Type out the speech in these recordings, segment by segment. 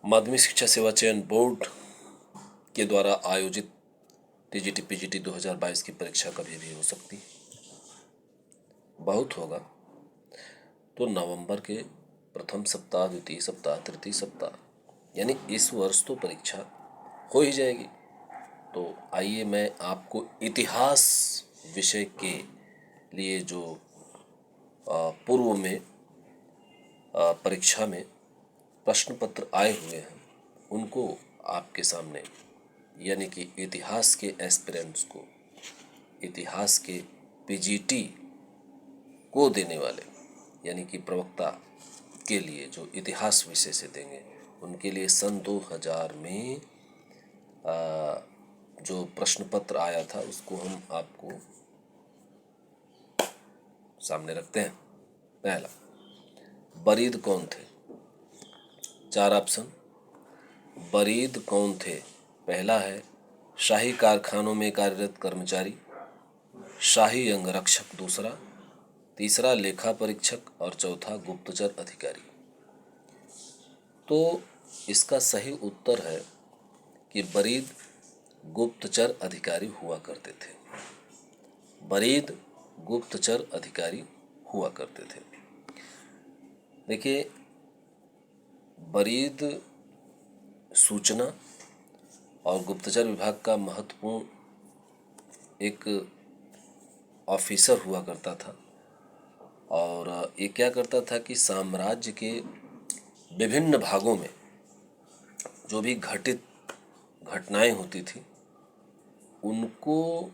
माध्यमिक शिक्षा सेवा चयन बोर्ड के द्वारा आयोजित टीजीटी पीजीटी 2022 की परीक्षा कभी भी हो सकती है। बहुत होगा तो नवंबर के प्रथम सप्ताह, द्वितीय सप्ताह, तृतीय सप्ताह, यानी इस वर्ष तो परीक्षा हो ही जाएगी। तो आइए मैं आपको इतिहास विषय के लिए जो पूर्व में परीक्षा में प्रश्न पत्र आए हुए हैं उनको आपके सामने, यानी कि इतिहास के एस्पिरेंट्स को, इतिहास के पीजीटी को देने वाले, यानी कि प्रवक्ता के लिए जो इतिहास विषय से देंगे उनके लिए सन 2000 में जो प्रश्न पत्र आया था उसको हम आपको सामने रखते हैं। पहला, बरीद कौन थे? 4 ऑप्शन। बरीद कौन थे? पहला है शाही कारखानों में कार्यरत कर्मचारी, शाही अंगरक्षक दूसरा, तीसरा लेखा परीक्षक और चौथा गुप्तचर अधिकारी। तो इसका सही उत्तर है कि बरीद गुप्तचर अधिकारी हुआ करते थे। बरीद गुप्तचर अधिकारी हुआ करते थे। देखिए, बरीद सूचना और गुप्तचर विभाग का महत्वपूर्ण एक ऑफिसर हुआ करता था और ये क्या करता था कि साम्राज्य के विभिन्न भागों में जो भी घटित घटनाएं होती थी उनको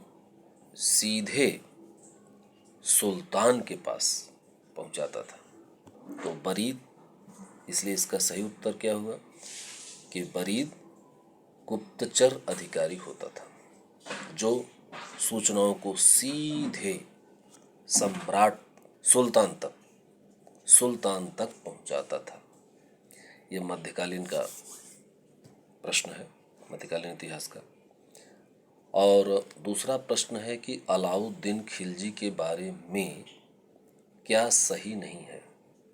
सीधे सुल्तान के पास पहुंचाता था। तो बरीद, इसलिए इसका सही उत्तर क्या हुआ कि बरीद गुप्तचर अधिकारी होता था जो सूचनाओं को सीधे सम्राट सुल्तान तक पहुंचाता था। यह मध्यकालीन का प्रश्न है, मध्यकालीन इतिहास का। और दूसरा प्रश्न है कि अलाउद्दीन खिलजी के बारे में क्या सही नहीं है।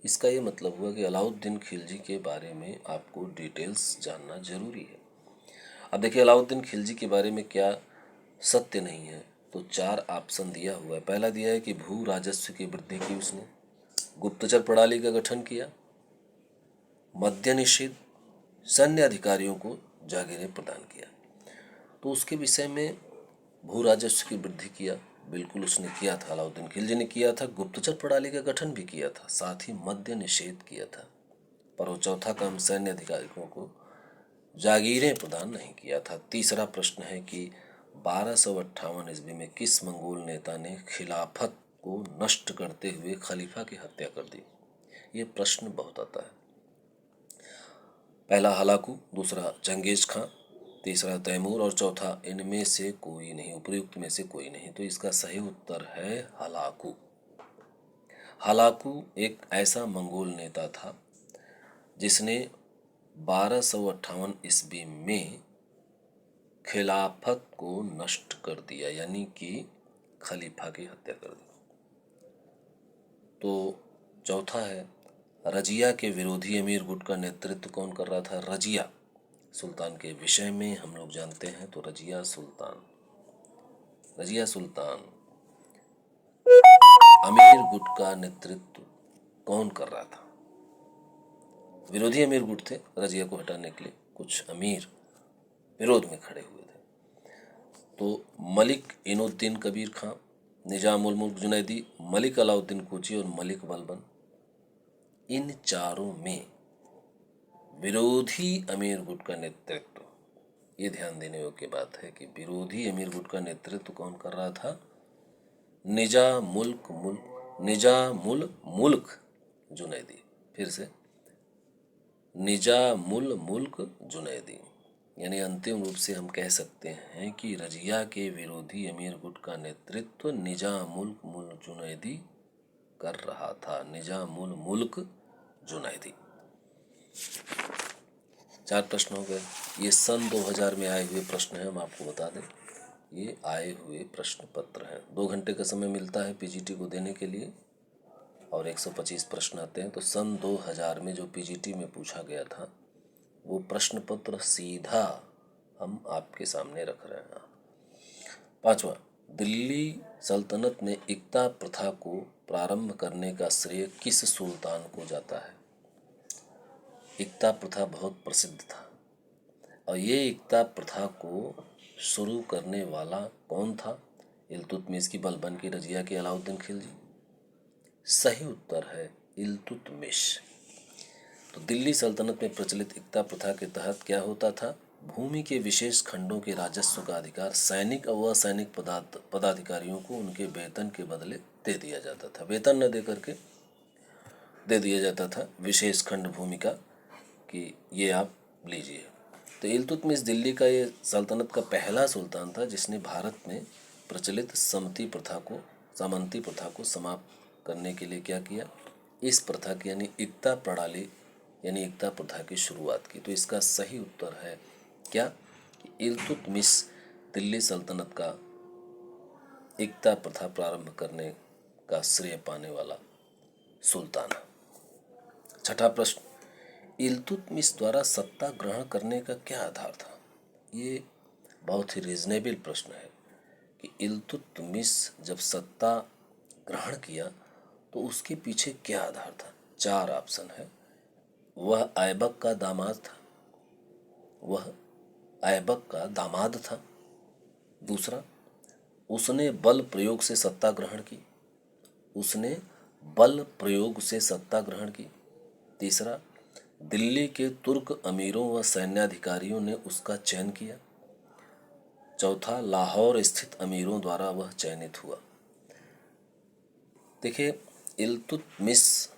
इसका ये मतलब हुआ कि अलाउद्दीन खिलजी के बारे में आपको डिटेल्स जानना जरूरी है। अब देखिए, अलाउद्दीन खिलजी के बारे में क्या सत्य नहीं है, तो 4 ऑप्शन दिया हुआ है। पहला दिया है कि भू राजस्व की वृद्धि की उसने, गुप्तचर प्रणाली का गठन किया, मद्य निषेध, सैन्य अधिकारियों को जागीरें प्रदान किया। तो उसके विषय में भू राजस्व की वृद्धि किया, बिल्कुल उसने किया था, अलाउद्दीन खिलजी ने किया था। गुप्तचर प्रणाली का गठन भी किया था, साथ ही मद्य निषेध किया था। पर वो चौथा काम, सैन्य अधिकारियों को जागीरें प्रदान नहीं किया था। तीसरा प्रश्न है कि 1258 ईस्वी में किस मंगोल नेता ने खिलाफत को नष्ट करते हुए खलीफा की हत्या कर दी। ये प्रश्न बहुत आता है। पहला हलाकू, दूसरा चंगेज खां, तीसरा तैमूर और चौथा इनमें से कोई नहीं, उपयुक्त में से कोई नहीं। तो इसका सही उत्तर है हलाकू। हलाकू एक ऐसा मंगोल नेता था जिसने 1258 ईस्वी में खिलाफत को नष्ट कर दिया, यानी कि खलीफा की हत्या कर दी। तो चौथा है रजिया के विरोधी अमीर गुट का नेतृत्व कौन कर रहा था? रजिया सुल्तान के विषय में हम लोग जानते हैं। तो रजिया सुल्तान अमीर गुट का नेतृत्व कौन कर रहा था? विरोधी अमीर गुट थे, रजिया को हटाने के लिए कुछ अमीर विरोध में खड़े हुए थे। तो मलिक इनुद्दीन कबीर खां, निजाम उल मुल्क जुनैदी, मलिक अलाउद्दीन कोची और मलिक बलबन, इन चारों में विरोधी अमीर गुट का नेतृत्व, ये ध्यान देने योग्य बात है कि विरोधी अमीर गुट का नेतृत्व कौन कर रहा था? निजामुल मुल्क जुनैदी। फिर से, निजामुल मुल्क जुनैदी, यानी अंतिम रूप से हम कह सकते हैं कि रजिया के विरोधी अमीर गुट का नेतृत्व निजामुल मुल्क जुनैदी कर रहा था। निजामुल मुल्क जुनैदी। 4 प्रश्न हो गए। ये सन 2000 में आए हुए प्रश्न हैं, हम आपको बता दें। ये आए हुए प्रश्न पत्र हैं। 2 घंटे का समय मिलता है पीजीटी को देने के लिए और 125 प्रश्न आते हैं। तो सन 2000 में जो पीजीटी में पूछा गया था वो प्रश्न पत्र सीधा हम आपके सामने रख रहे हैं। पांचवा, दिल्ली सल्तनत में इक्ता प्रथा को प्रारंभ करने का श्रेय किस सुल्तान को जाता है? इक्ता प्रथा बहुत प्रसिद्ध था और ये इक्ता प्रथा को शुरू करने वाला कौन था? इल्तुतमिश की बलबन की रजिया के अलाउद्दीन खिलजी। सही उत्तर है इल्तुतमिश। तो दिल्ली सल्तनत में प्रचलित इक्ता प्रथा के तहत क्या होता था? भूमि के विशेष खंडों के राजस्व का अधिकार सैनिक और असैनिक पदाधिकारियों को उनके वेतन के बदले दे दिया जाता था। वेतन न दे करके दे दिया जाता था विशेष खंड भूमि का कि ये आप लीजिए। तो इल्तुतमिश दिल्ली का ये सल्तनत का पहला सुल्तान था जिसने भारत में प्रचलित सामंती प्रथा को समाप्त करने के लिए क्या किया? इस प्रथा की यानी इक्ता प्रणाली यानी इक्ता प्रथा की शुरुआत की। तो इसका सही उत्तर है क्या? कि इल्तुतमिश दिल्ली सल्तनत का इक्ता प्रथा प्रारंभ करने का श्रेय पाने वाला सुल्तान है। छठा प्रश्न, इल्तुतमिश द्वारा सत्ता ग्रहण करने का क्या आधार था? ये बहुत ही रीजनेबल प्रश्न है कि इल्तुतमिश जब सत्ता ग्रहण किया तो उसके पीछे क्या आधार था? 4 ऑप्शन है। वह ऐबक का दामाद था। वह ऐबक का दामाद था। दूसरा, उसने बल प्रयोग से सत्ता ग्रहण की। उसने बल प्रयोग से सत्ता ग्रहण की। तीसरा, दिल्ली के तुर्क अमीरों व सैन्याधिकारियों ने उसका चयन किया। चौथा, लाहौर स्थित अमीरों द्वारा वह चयनित हुआ। देखिए, इल्तुतमिश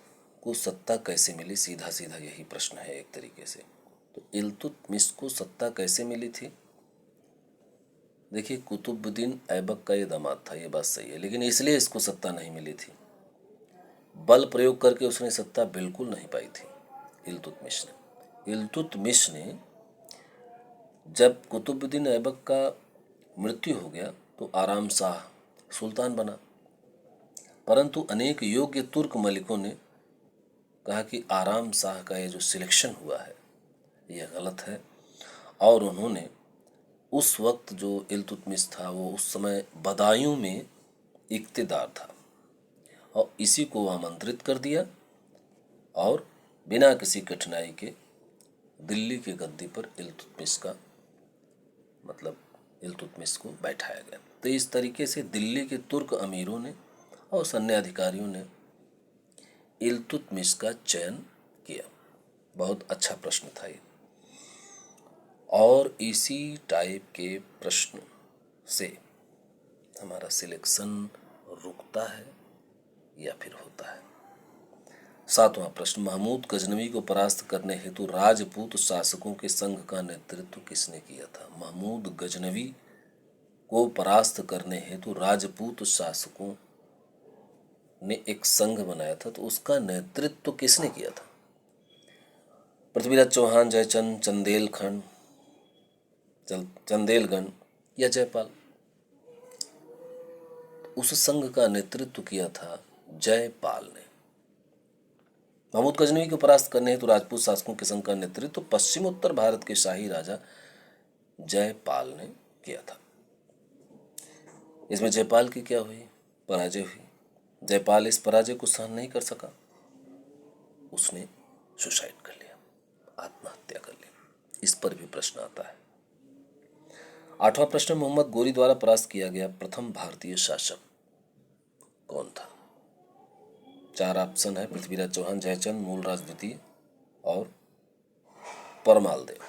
को सत्ता कैसे मिली? सीधा सीधा यही प्रश्न है एक तरीके से। तो इल्तुतमिश को सत्ता कैसे मिली थी? देखिए, कुतुबुद्दीन ऐबक का ये दामाद था, ये बात सही है, लेकिन इसलिए इसको सत्ता नहीं मिली थी। बल प्रयोग करके उसने सत्ता बिल्कुल नहीं पाई थी इल्तुतमिश ने जब कुतुबुद्दीन ऐबक का मृत्यु हो गया तो आराम शाह सुल्तान बना, परंतु अनेक योग्य तुर्क मलिकों ने कहा कि आराम शाह का ये जो सिलेक्शन हुआ है यह गलत है, और उन्होंने उस वक्त जो इल्तुतमिश था वो उस समय बदायूं में इक्तेदार था और इसी को आमंत्रित कर दिया और बिना किसी कठिनाई के दिल्ली की गद्दी पर इल्तुतमिश को बैठाया गया। तो इस तरीके से दिल्ली के तुर्क अमीरों ने और सैन्य अधिकारियों ने इल्तुतमिश का चयन किया। बहुत अच्छा प्रश्न था ये। और इसी टाइप के प्रश्न से हमारा सिलेक्शन रुकता है या फिर होता है। 7वां प्रश्न, महमूद गजनवी को परास्त करने हेतु राजपूत शासकों के संघ का नेतृत्व किसने किया था? महमूद गजनवी को परास्त करने हेतु राजपूत शासकों ने एक संघ बनाया था, तो उसका नेतृत्व किसने किया था? पृथ्वीराज चौहान, जयचंद, चंदेलगन या जयपाल? उस संघ का नेतृत्व किया था जयपाल ने। महमूद गजनवी को परास्त करने हेतु राजपूत शासकों के संघ का नेतृत्व पश्चिम उत्तर भारत के शाही राजा जयपाल ने किया था। इसमें जयपाल की क्या हुई? पराजय हुई। जयपाल इस पराजय को सहन नहीं कर सका, उसने सुसाइड कर लिया, आत्महत्या कर ली। इस पर भी प्रश्न आता है। 8वां प्रश्न, मोहम्मद गोरी द्वारा परास्त किया गया प्रथम भारतीय शासक कौन था? 4 ऑप्शन है। पृथ्वीराज चौहान, जयचंद, मूलराज द्वितीय और परमालदेव।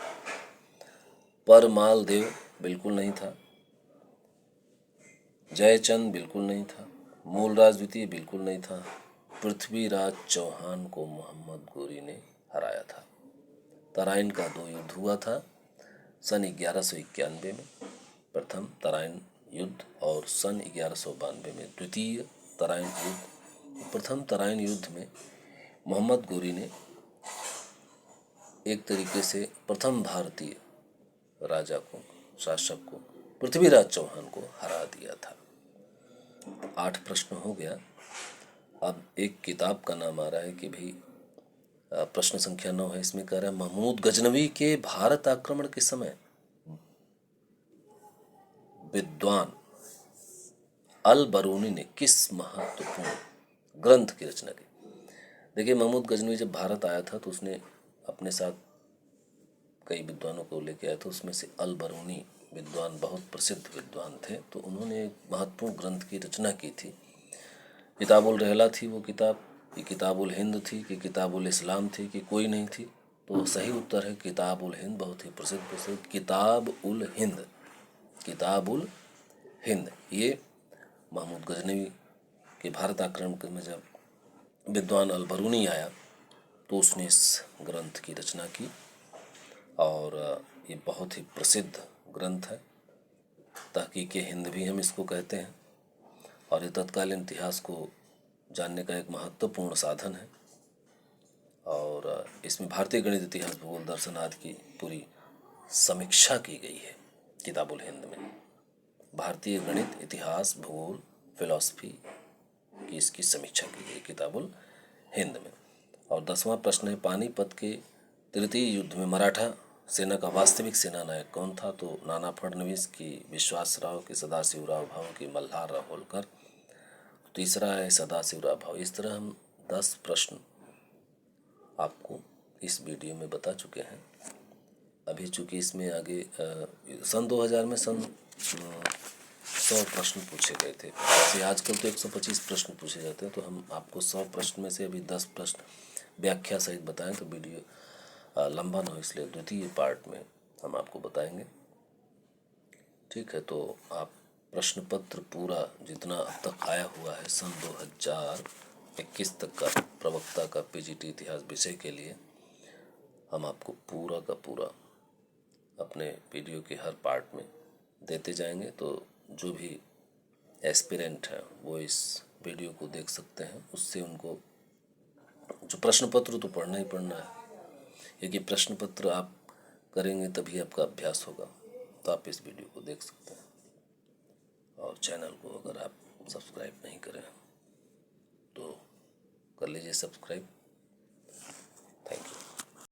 परमालदेव बिल्कुल नहीं था, जयचंद बिल्कुल नहीं था, मूलराज द्वितीय बिल्कुल नहीं था। पृथ्वीराज चौहान को मोहम्मद गोरी ने हराया था। तराइन का 2 युद्ध हुआ था सन 1191 में, प्रथम तराइन युद्ध, और सन 1192 में द्वितीय तराइन युद्ध। प्रथम तराइन युद्ध में मोहम्मद गोरी ने एक तरीके से प्रथम भारतीय राजा को, शासक को, पृथ्वीराज चौहान को हरा दिया था। 8 प्रश्न हो गया। अब एक किताब का नाम आ रहा है कि भाई प्रश्न संख्या 9 है, इसमें कह रहा है महमूद गजनवी के भारत आक्रमण के समय विद्वान अल बरूनी ने किस महत्वपूर्ण ग्रंथ की रचना की। देखिए, महमूद गजनवी जब भारत आया था तो उसने अपने साथ कई विद्वानों को लेके आया था। उसमें से अल बरूनी विद्वान बहुत प्रसिद्ध विद्वान थे, तो उन्होंने एक महत्वपूर्ण ग्रंथ की रचना की थी। किताबुल रहला थी वो किताब, कि किताबुल हिंद थी, कि किताबुल इस्लाम थी, कि कोई नहीं थी। तो सही उत्तर है किताबुल हिंद, बहुत ही प्रसिद्ध किताब उल हिंद, किताब उल हिंद। ये महमूद गजनवी के भारत आक्रमण में जब विद्वान अल बरूनी आया तो उसने इस ग्रंथ की रचना की, और ये बहुत ही प्रसिद्ध ग्रंथ है। तहकीक हिंद भी हम इसको कहते हैं, और ये तत्कालीन इतिहास को जानने का एक महत्वपूर्ण साधन है। और इसमें भारतीय गणित, इतिहास, भूगोल, दर्शन आदि की पूरी समीक्षा की गई है। किताबुल हिंद में भारतीय गणित, इतिहास, भूगोल, फिलॉसफी की इसकी समीक्षा की गई किताबुल हिंद में। और 10वां प्रश्न है पानीपत के तृतीय युद्ध में मराठा सेना का वास्तविक सेना नायक कौन था। तो नाना फडणवीस, की विश्वासराव, की सदाशिवराव भाऊ, की मल्हारराव होलकर। तीसरा है सदाशिवराव भाऊ। इस तरह हम 10 प्रश्न आपको इस वीडियो में बता चुके हैं। अभी चूँकि इसमें आगे सन 2000 में 100 प्रश्न पूछे गए थे। वैसे आजकल तो 125 प्रश्न पूछे जाते हैं, तो हम आपको 100 प्रश्न में से अभी 10 प्रश्न व्याख्या सहित बताएं तो वीडियो लंबा ना हो, इसलिए द्वितीय पार्ट में हम आपको बताएंगे। ठीक है, तो आप प्रश्न पत्र पूरा जितना अब तक आया हुआ है सन 2021 तक का प्रवक्ता का पीजीटी इतिहास विषय के लिए, हम आपको पूरा का पूरा अपने वीडियो के हर पार्ट में देते जाएंगे। तो जो भी एस्पिरेंट है वो इस वीडियो को देख सकते हैं। उससे उनको जो प्रश्न पत्र तो पढ़ना ही पढ़ना है, क्योंकि प्रश्न पत्र आप करेंगे तभी आपका अभ्यास होगा। तो आप इस वीडियो को देख सकते हैं, और चैनल को अगर आप सब्सक्राइब नहीं करें तो कर लीजिए सब्सक्राइब।